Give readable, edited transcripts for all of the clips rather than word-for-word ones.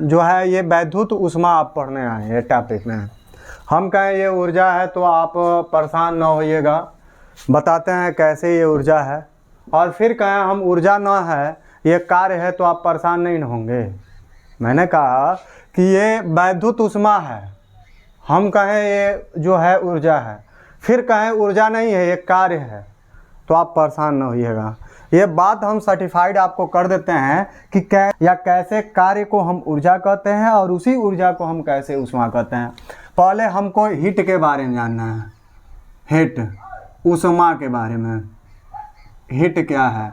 जो है ये वैद्युत ऊष्मा आप पढ़ने आए हैं टॉपिक में। हम कहें ये ऊर्जा है तो आप परेशान ना होइएगा, बताते हैं कैसे ये ऊर्जा है। और फिर कहें हम ऊर्जा ना है ये कार्य है तो आप परेशान नहीं होंगे। मैंने कहा कि ये वैद्युत ऊष्मा है, हम कहें ये जो है ऊर्जा है, फिर कहें ऊर्जा नहीं है ये कार्य है, तो आप परेशान ना होइएगा। ये बात हम सर्टिफाइड आपको कर देते हैं कि कैसे कार्य को हम ऊर्जा कहते हैं और उसी ऊर्जा को हम कैसे ऊष्मा कहते हैं। पहले हमको हीट के बारे में जानना है, हीट ऊष्मा के बारे में, हीट क्या है,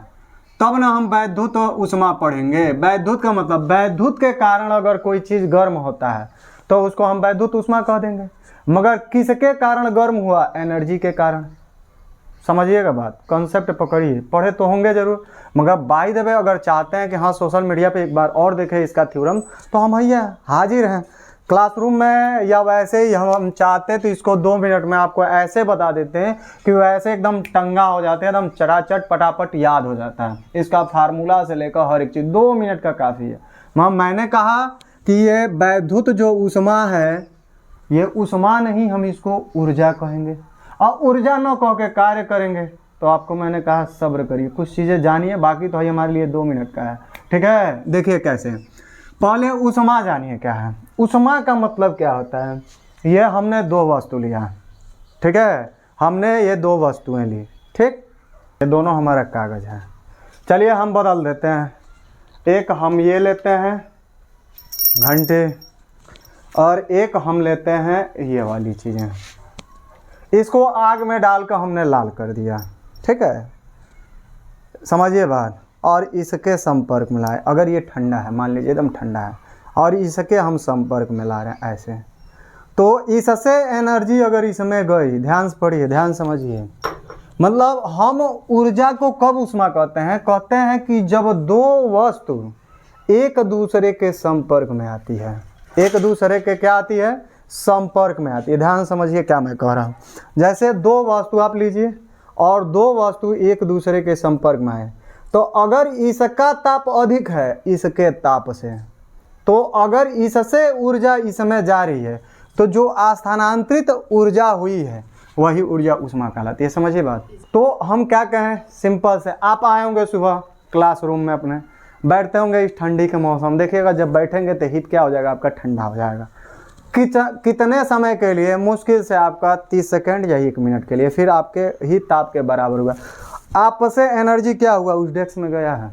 तब ना हम वैद्युत ऊष्मा पढ़ेंगे। वैद्युत का मतलब वैद्युत के कारण अगर कोई चीज़ गर्म होता है तो उसको हम वैद्युत ऊष्मा कह देंगे। मगर किसके कारण गर्म हुआ? एनर्जी के कारण। समझिएगा बात, कॉन्सेप्ट पकड़िए, पढ़े तो होंगे जरूर। मगर बाय द वे अगर चाहते हैं कि हाँ सोशल मीडिया पे एक बार और देखें इसका थ्योरम, तो हम भैया हाजिर हैं क्लासरूम में, या वैसे ही हम चाहते तो इसको 2 मिनट में आपको ऐसे बता देते हैं कि वैसे एकदम टंगा हो जाते हैं, एकदम चटाचट पटापट याद हो जाता है। इसका फार्मूला से लेकर हर एक चीज़ 2 मिनट का काफ़ी है। मैंने कहा कि ये वैद्युत जो ऊष्मा है ये ऊष्मा नहीं, हम इसको ऊर्जा कहेंगे। और ऊर्जा न कह के कार्य करेंगे तो आपको मैंने कहा सब्र करिए, कुछ चीज़ें जानिए, बाकी तो हमारे लिए 2 मिनट का है। ठीक है, देखिए कैसे। पहले ऊष्मा जानिए क्या है। ऊष्मा का मतलब क्या होता है? ये हमने 2 वस्तु लिया, ठीक है, हमने ये 2 वस्तुएं ली, ठीक, ये दोनों हमारा कागज़ है। चलिए हम बदल देते हैं, एक हम ये लेते हैं घंटे और एक हम लेते हैं ये वाली चीज़ें। इसको आग में डालकर हमने लाल कर दिया, ठीक है, समझिए बात। और इसके संपर्क में लाए, अगर ये ठंडा है, मान लीजिए एकदम ठंडा है, और इसके हम संपर्क में ला रहे हैं ऐसे, तो इससे एनर्जी अगर इसमें गई, ध्यान से पढ़िए, ध्यान समझिए, मतलब हम ऊर्जा को कब ऊष्मा कहते हैं? कहते हैं कि जब 2 वस्तु एक दूसरे के संपर्क में आती है। एक दूसरे के क्या आती है? संपर्क में आती है। ध्यान समझिए क्या मैं कह रहा हूँ। जैसे 2 वस्तु आप लीजिए और 2 वस्तु एक दूसरे के संपर्क में आए, तो अगर इसका ताप अधिक है इसके ताप से, तो अगर इससे ऊर्जा इसमें जा रही है तो जो स्थानांतरित ऊर्जा हुई है वही ऊर्जा ऊष्मा कहलाती है। समझिए बात। तो हम क्या कहें, सिंपल से, आप आए होंगे सुबह क्लासरूम में अपने, बैठते होंगे इस ठंडी के मौसम, देखिएगा जब बैठेंगे तो हीट क्या हो जाएगा आपका? ठंडा हो जाएगा। कितने समय के लिए? मुश्किल से आपका 30 सेकेंड या 1 मिनट के लिए, फिर आपके ही ताप के बराबर हुआ। आपसे एनर्जी क्या हुआ? उस डेस्क में गया है,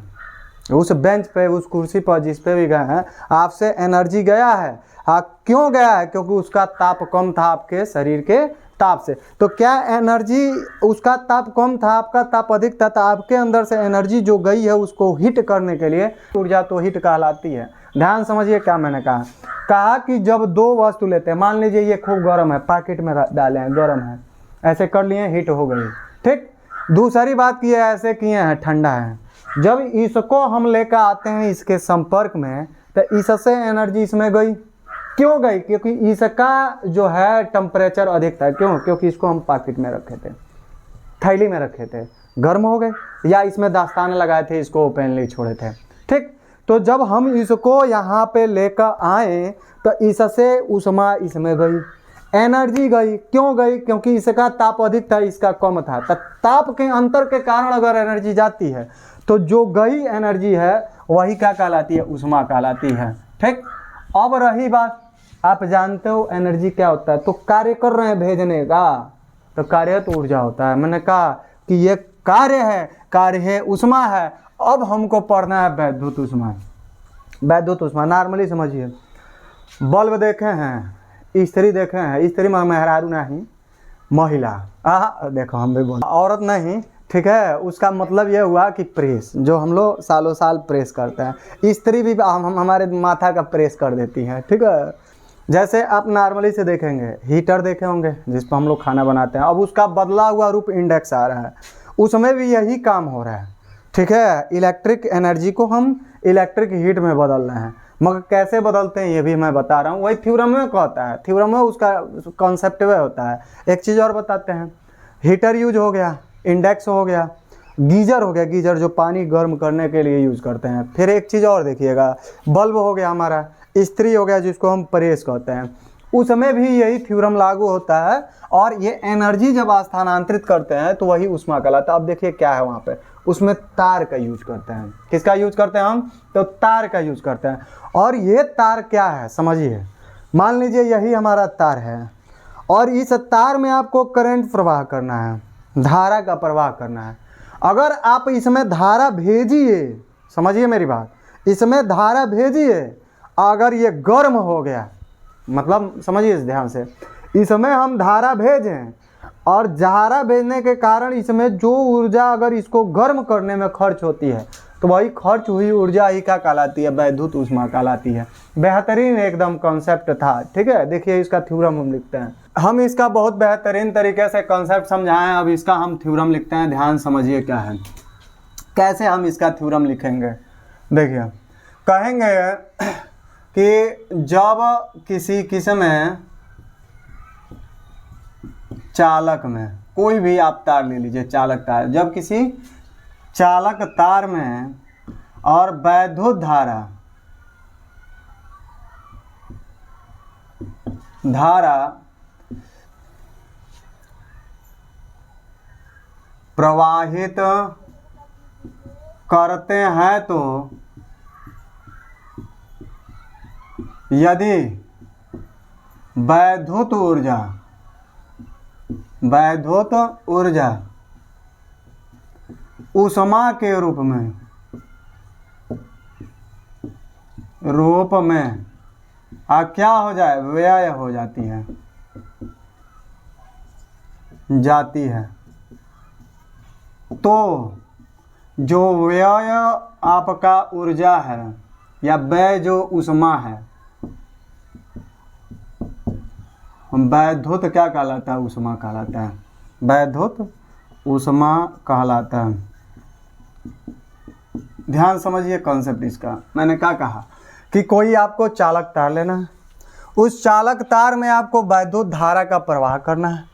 उस बेंच पे, उस कुर्सी पर जिस पे भी गए हैं, आपसे एनर्जी गया है। हाँ, क्यों गया है? क्योंकि उसका ताप कम था आपके शरीर के ताप से। तो क्या एनर्जी, उसका ताप कम था, आपका ताप अधिक था, तो आपके अंदर से एनर्जी जो गई है उसको हीट करने के लिए ऊर्जा तो हीट कहलाती है। ध्यान समझिए क्या मैंने कहा कि जब 2 वस्तु लेते हैं, मान लीजिए ये खूब गर्म है, पैकेट में डाले हैं, गर्म है, ऐसे कर लिए, हीट हो गई, ठीक। दूसरी बात की है, ऐसे किए हैं, ठंडा है। जब इसको हम लेकर आते हैं इसके संपर्क में, तो इससे एनर्जी इसमें गई। क्यों गई? क्योंकि इसका जो है टेम्परेचर अधिक था। क्यों? क्योंकि इसको हम पैकेट में रखे थे, थैली में रखे थे, गर्म हो गए, या इसमें दास्ताने लगाए थे, इसको ओपनली छोड़े थे, ठीक। तो जब हम इसको यहाँ पे लेकर आए तो इससे ऊष्मा इसमें गई, एनर्जी गई। क्यों गई? क्योंकि इसका ताप अधिक था, इसका कम था। तो ताप के अंतर के कारण अगर एनर्जी जाती है तो जो गई एनर्जी है वही क्या कहलाती है? ऊष्मा कहलाती है, ठीक। अब रही बात, आप जानते हो एनर्जी क्या होता है? तो कार्य कर रहे हैं भेजने का, तो कार्य तो ऊर्जा होता है। मैंने कहा कि ये कार्य है, ऊष्मा है। अब हमको पढ़ना है वैद्युत ऊष्मा। वैद्युत ऊष्मा नॉर्मली समझिए, बल्ब देखे हैं, स्त्री देखे हैं, स्त्री में मेहरारू नहीं, महिला, देखो हम भी बोल, औरत नहीं, ठीक है। उसका मतलब ये हुआ कि प्रेस, जो हम लोग सालों साल प्रेस करते हैं, स्त्री भी हम हमारे माथा का प्रेस कर देती हैं, ठीक है। जैसे आप नॉर्मली से देखेंगे, हीटर देखे होंगे जिस पर हम लोग खाना बनाते हैं, अब उसका बदला हुआ रूप इंडेक्स आ रहा है, उसमें भी यही काम हो रहा है, ठीक है। इलेक्ट्रिक एनर्जी को हम इलेक्ट्रिक हीट में बदल रहे हैं, मगर कैसे बदलते हैं ये भी मैं बता रहा हूँ। वही थ्योरम में कहता है, थ्योरम में उसका कॉन्सेप्ट में होता है। एक चीज़ और बताते हैं, हीटर यूज हो गया, इंडेक्स हो गया, गीजर हो गया, गीजर जो पानी गर्म करने के लिए यूज़ करते हैं। फिर एक चीज़ और देखिएगा, बल्ब हो गया हमारा, इस्त्री हो गया जिसको हम प्रेस कहते हैं, उसमें भी यही थ्योरम लागू होता है। और ये एनर्जी जब स्थानांतरित करते हैं तो वही ऊष्मा कहलाता है। अब देखिए क्या है वहाँ पे, उसमें तार का यूज करते हैं। किसका यूज करते हैं हम? तो तार का यूज करते हैं। और ये तार क्या है समझिए, मान लीजिए यही हमारा तार है और इस तार में आपको करंट प्रवाह करना है, धारा का प्रवाह करना है। अगर आप इसमें धारा भेजिए, समझिए मेरी बात, इसमें धारा भेजिए, अगर ये गर्म हो गया, मतलब समझिए इस ध्यान से, इसमें हम धारा भेजें और धारा भेजने के कारण इसमें जो ऊर्जा अगर इसको गर्म करने में खर्च होती है तो वही खर्च हुई ऊर्जा ही क्या कहलाती है? वैद्युत ऊष्मा कहलाती है। बेहतरीन एकदम कॉन्सेप्ट था, ठीक है। देखिए इसका थ्योरम हम लिखते हैं, हम इसका बहुत बेहतरीन तरीके से कॉन्सेप्ट समझाएं। अब इसका हम थ्योरम लिखते हैं, ध्यान समझिए क्या है, कैसे हम इसका थ्योरम लिखेंगे। देखिए कहेंगे कि जब किसी किस्म में चालक में, कोई भी आप तार ले लीजिए, चालक तार, जब किसी चालक तार में और वैद्युत धारा प्रवाहित करते हैं तो यदि वैद्युत ऊर्जा ऊष्मा के रूप में क्या हो जाए? व्यय हो जाती है, तो जो व्यय आपका ऊर्जा है या व्यय जो ऊष्मा है, वैद्युत क्या कहलाता है? ऊष्मा कहलाता है, वैद्युत ऊष्मा कहलाता है। ध्यान समझिए कॉन्सेप्ट इसका। मैंने क्या कहा कि कोई आपको चालक तार लेना है, उस चालक तार में आपको वैद्युत धारा का प्रवाह करना है।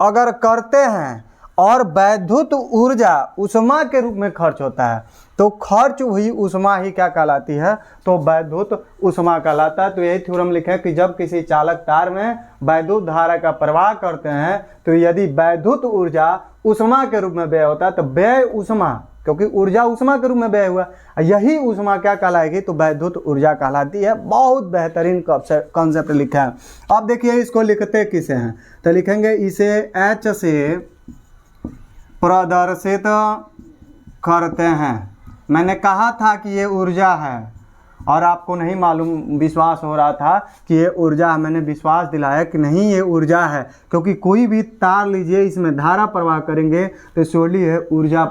अगर करते हैं और वैद्युत ऊर्जा ऊष्मा के रूप में खर्च होता है तो खर्च हुई ऊष्मा ही क्या कहलाती है? तो वैद्युत ऊष्मा कहलाता है। तो यही थ्योरम लिखे कि जब किसी चालक तार में वैद्युत धारा का प्रवाह करते हैं तो यदि वैद्युत ऊर्जा ऊष्मा के रूप में व्यय होता है तो व्यय ऊष्मा, क्योंकि ऊर्जा ऊष्मा के रूप में व्यय हुआ, यही ऊष्मा क्या कहलाएगी? तो वैद्युत ऊर्जा कहलाती है। बहुत बेहतरीन कॉन्सेप्ट लिखा है। अब देखिए इसको लिखते किसे हैं, तो लिखेंगे इसे H से प्रदर्शित करते हैं। मैंने कहा था कि ये ऊर्जा है और आपको नहीं मालूम, विश्वास हो रहा था कि ये ऊर्जा है। मैंने विश्वास दिलाया कि नहीं ये ऊर्जा है, क्योंकि कोई भी तार लीजिए इसमें धारा प्रवाह करेंगे तो श्योरली है ऊर्जा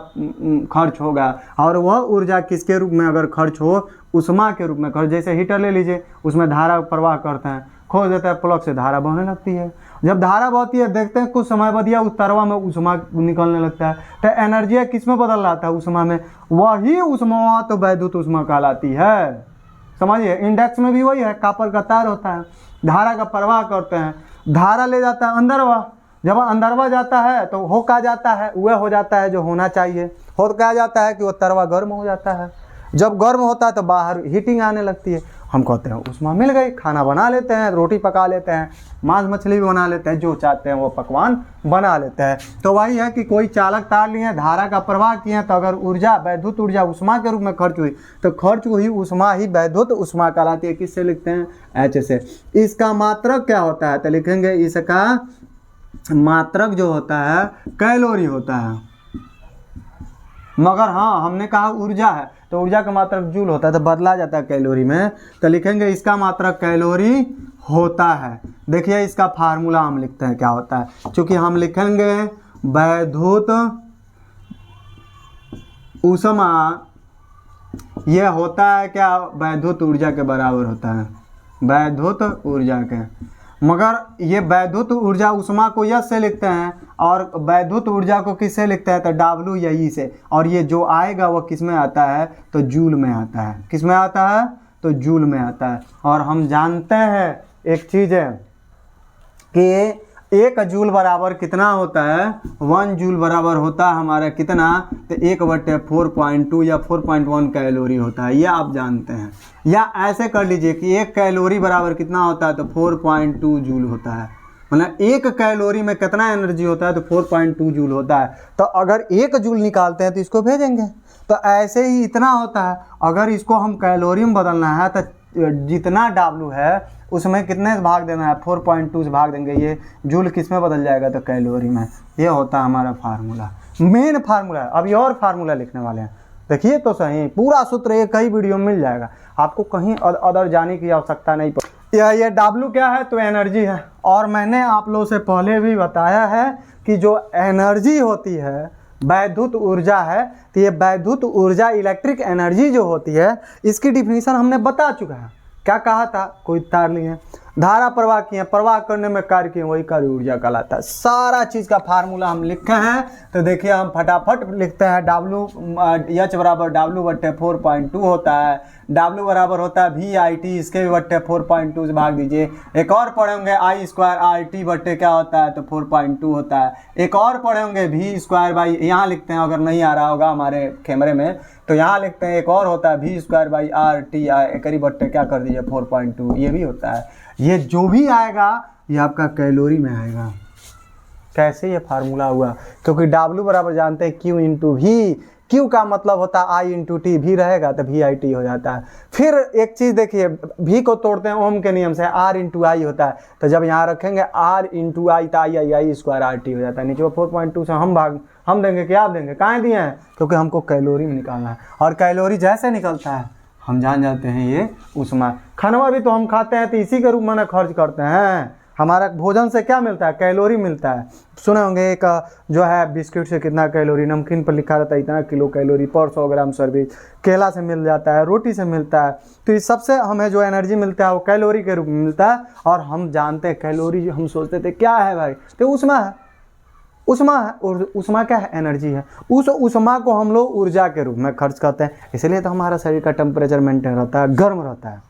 खर्च होगा। और वह ऊर्जा किसके रूप में अगर खर्च हो? ऊष्मा के रूप में खर्च। जैसे हीटर ले लीजिए, उसमें धारा प्रवाह करते हैं, खोल देता है प्लग से, धारा बहने लगती है। जब धारा बहती है देखते हैं कुछ समय बाद उस तरवा में ऊष्मा निकलने लगता है। तो एनर्जी किस में बदल रहा था? ऊष्मा में। वही ऊष्मा तो वैद्युत ऊष्मा कहलाती है। समझिए इंडेक्स में भी वही है, कॉपर का तार होता है, धारा का प्रवाह करते हैं, धारा ले जाता है अंदरवा, जब अंदरवा जाता है तो हो क्या जाता है? वह हो जाता है जो होना चाहिए। हो क्या जाता है कि वो तरवा गर्म हो जाता है। जब गर्म होता है तो बाहर हीटिंग आने लगती है। हम कहते हैं ऊष्मा मिल गई, खाना बना लेते हैं, रोटी पका लेते हैं, मांस मछली भी बना लेते हैं, जो चाहते हैं वो पकवान बना लेते हैं। तो वही है कि कोई चालक तार लिए, धारा का प्रवाह किए, तो अगर ऊर्जा वैद्युत ऊर्जा ऊष्मा के रूप में खर्च हुई तो खर्च हुई ऊष्मा ही वैद्युत ऊष्मा कहलाती है। किससे लिखते हैं? H से। इसका मात्रक क्या होता है? तो लिखेंगे इसका मात्रक जो होता है कैलोरी होता है। मगर हाँ हमने कहा ऊर्जा है तो ऊर्जा का मात्रक जूल होता है, तो बदला जाता है कैलोरी में। तो लिखेंगे इसका मात्रक कैलोरी होता है। देखिए इसका फार्मूला हम लिखते हैं क्या होता है, क्योंकि हम लिखेंगे वैद्युत ऊष्मा, यह होता है क्या? वैद्युत ऊर्जा के बराबर होता है, वैद्युत ऊर्जा के। मगर ये वैद्युत ऊर्जा ऊष्मा को यस से लिखते हैं और वैद्युत ऊर्जा को किससे लिखते हैं? तो W या E से। और ये जो आएगा वो किस में आता है? तो जूल में आता है। किस में आता है? तो जूल में आता है। और हम जानते हैं एक चीज़ है कि 1 जूल बराबर कितना होता है, 1 जूल बराबर होता है हमारा कितना, तो 1/4.2 या 4.1 कैलोरी होता है, ये आप जानते हैं। या ऐसे कर लीजिए कि 1 कैलोरी बराबर कितना होता है, तो 4.2 जूल होता है। मतलब 1 कैलोरी में कितना एनर्जी होता है, तो 4.2 जूल होता है। तो अगर 1 जूल निकालते हैं तो इसको भेजेंगे, तो ऐसे ही इतना होता है। अगर इसको हम कैलोरी में बदलना है तो जितना W है उसमें कितने से भाग देना है, 4.2 से भाग देंगे। ये जूल किस में बदल जाएगा, तो कैलोरी में। ये होता है हमारा फार्मूला, मेन फार्मूला है। अभी और फार्मूला लिखने वाले हैं, देखिए तो सही, पूरा सूत्र एक ही वीडियो में मिल जाएगा, आपको कहीं अदर जाने की आवश्यकता नहीं पड़ेगी। ये W क्या है, तो एनर्जी है। और मैंने आप लोगों से पहले भी बताया है कि जो एनर्जी होती है, वैद्युत ऊर्जा है, तो ये वैद्युत ऊर्जा इलेक्ट्रिक एनर्जी जो होती है, इसकी डिफिनीशन हमने बता चुका है। क्या कहा था, कोई तार लिए धारा प्रवाह किए, प्रवाह करने में कार्य किए, वही कार्य ऊर्जा कहलाता है। सारा चीज़ का फार्मूला हम लिखे हैं, तो देखिए हम फटाफट लिखते हैं। H बराबर W/4.2 होता है, W बराबर होता है VIT, इसके भी बट्टे 4.2 से भाग दीजिए। एक और पढ़े होंगे I²RT बट्टे क्या होता है, तो 4.2 होता है। एक और पढ़े होंगे V², यहाँ लिखते हैं, अगर नहीं आ रहा होगा हमारे कैमरे में तो यहाँ लिखते हैं। एक और होता है V²/RT, एक बट्टे क्या कर दीजिए 4.2, ये भी होता है। ये जो भी आएगा ये आपका कैलोरी में आएगा। कैसे ये फार्मूला हुआ, क्योंकि W बराबर जानते हैं Q/V, Q का मतलब होता है I/T, भी रहेगा तो VIT हो जाता है। फिर एक चीज़ देखिए, V को तोड़ते हैं ओम के नियम से, R/I होता है, तो जब यहाँ रखेंगे R/I तो II² RT हो जाता है। नीचे 4.2 से हम देंगे कि आप देंगे, कहाँ दिए हैं, क्योंकि हमको कैलोरी में निकालना है। और कैलोरी जैसे निकलता है हम जान जाते हैं ये ऊष्मा। खाना भी तो हम खाते हैं तो इसी के रूप में ना खर्च करते हैं। हमारा भोजन से क्या मिलता है, कैलोरी मिलता है। सुने होंगे एक जो है बिस्किट से कितना कैलोरी, नमकीन पर लिखा रहता है इतना किलो कैलोरी पर 100 ग्राम सर्विस। केला से मिल जाता है, रोटी से मिलता है। तो इस सबसे हमें जो एनर्जी मिलता है वो कैलोरी के रूप में मिलता है। और हम जानते हैं कैलोरी, जो हम सोचते थे क्या है भाई, तो ऊष्मा है। ऊष्मा है, और ऊष्मा क्या है, एनर्जी है। उस ऊष्मा को हम लोग ऊर्जा के रूप में खर्च करते हैं, इसलिए तो हमारा शरीर का टेम्परेचर मेंटेन रहता है, गर्म रहता है।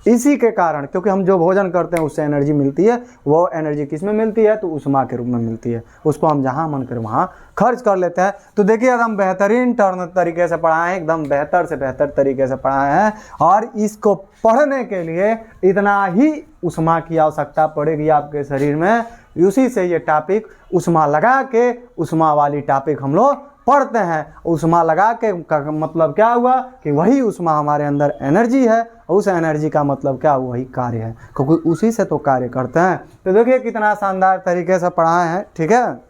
इसी के कारण, क्योंकि हम जो भोजन करते हैं उससे एनर्जी मिलती है, वो एनर्जी किस में मिलती है, तो ऊष्मा के रूप में मिलती है। उसको हम जहाँ मन कर वहाँ खर्च कर लेते हैं। तो देखिए एकदम बेहतरीन तरीके से पढ़ाए हैं, एकदम बेहतर से बेहतर तरीके से पढ़ाए हैं। और इसको पढ़ने के लिए इतना ही ऊष्मा की आवश्यकता पड़ेगी आपके शरीर में। उसी से ये टॉपिक ऊष्मा लगा के, ऊष्मा वाली टॉपिक हम लोग पढ़ते हैं। ऊष्मा लगा के का मतलब क्या हुआ, कि वही ऊष्मा हमारे अंदर एनर्जी है, उस एनर्जी का मतलब क्या, वही कार्य है, क्योंकि उसी से तो कार्य करते हैं। तो देखिए कितना शानदार तरीके से पढ़ाए हैं, ठीक है।